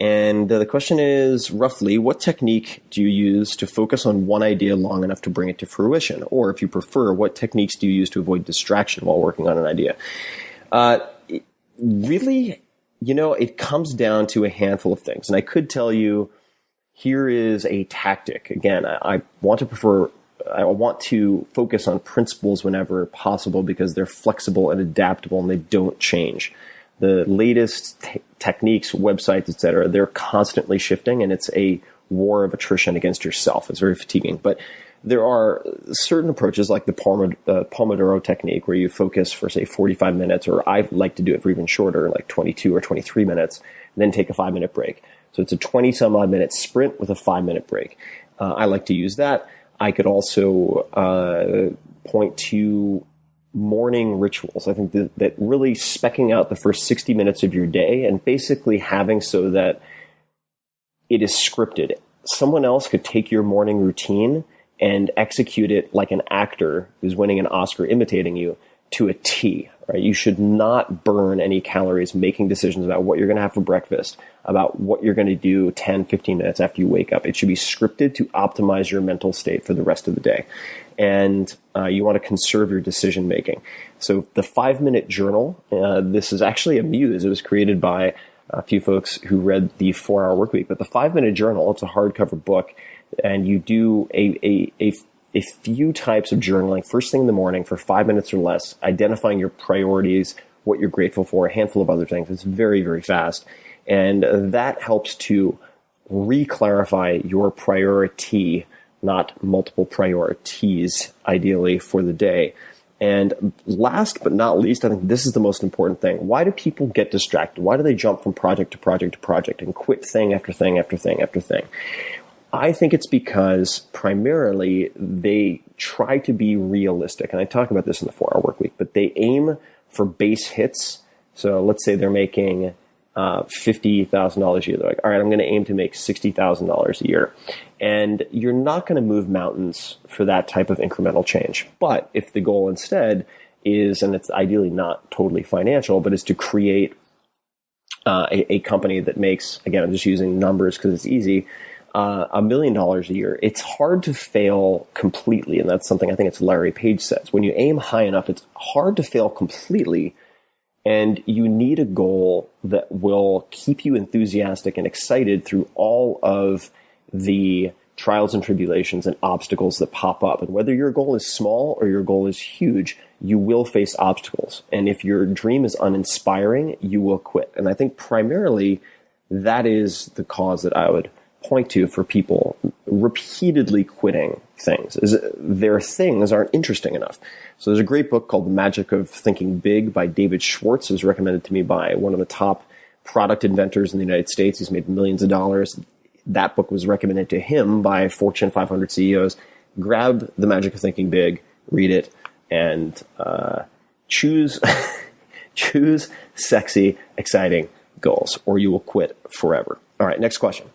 And the question is, roughly, what technique do you use to focus on one idea long enough to bring it to fruition? Or if you prefer, what techniques do you use to avoid distraction while working on an idea? Really, it comes down to a handful of things. And I could tell you, here is a tactic. Again, I want to focus on principles whenever possible because they're flexible and adaptable and they don't change. The latest techniques, websites, etc., they're constantly shifting, and it's a war of attrition against yourself. It's very fatiguing. But there are certain approaches like the Pomodoro technique where you focus for, say, 45 minutes, or I like to do it for even shorter, like 22 or 23 minutes, and then take a 5-minute break. So it's a 20-some-odd minute sprint with a 5-minute break. I like to use that. I could also point to morning rituals. I think that really specking out the first 60 minutes of your day and basically having so that it is scripted. Someone else could take your morning routine and execute it like an actor who's winning an Oscar imitating you to a T, right? You should not burn any calories making decisions about what you're going to have for breakfast, about what you're going to do 10, 15 minutes after you wake up. It should be scripted to optimize your mental state for the rest of the day. And you want to conserve your decision making. So the 5-minute journal, this is actually a muse. It was created by a few folks who read the 4-Hour Workweek. But the 5-minute journal, it's a hardcover book, and you do a few types of journaling first thing in the morning for 5 minutes or less, identifying your priorities, what you're grateful for, a handful of other things. It's very, very fast. And that helps to re-clarify your priority, not multiple priorities, ideally, for the day. And last but not least, I think this is the most important thing. Why do people get distracted? Why do they jump from project to project to project and quit thing after thing after thing after thing? I think it's because primarily they try to be realistic. And I talk about this in the 4-Hour Workweek, but they aim for base hits. So let's say they're making $50,000 a year. They're like, all right, I'm going to aim to make $60,000 a year. And you're not going to move mountains for that type of incremental change. But if the goal instead is, and it's ideally not totally financial, but is to create a company that makes, again, I'm just using numbers because it's easy, $1 million a year, it's hard to fail completely. And that's something I think it's Larry Page says. When you aim high enough, it's hard to fail completely. And you need a goal that will keep you enthusiastic and excited through all of the trials and tribulations and obstacles that pop up. And whether your goal is small or your goal is huge, you will face obstacles. And if your dream is uninspiring, you will quit. And I think primarily that is the cause that I would point to for people repeatedly quitting things, is their things aren't interesting enough. So there's a great book called The Magic of Thinking Big by David Schwartz. It was recommended to me by one of the top product inventors in the United States. He's made millions of dollars. That book was recommended to him by Fortune 500 CEOs. Grab The Magic of Thinking Big, read it, and choose sexy, exciting goals, or you will quit forever. All right, next question.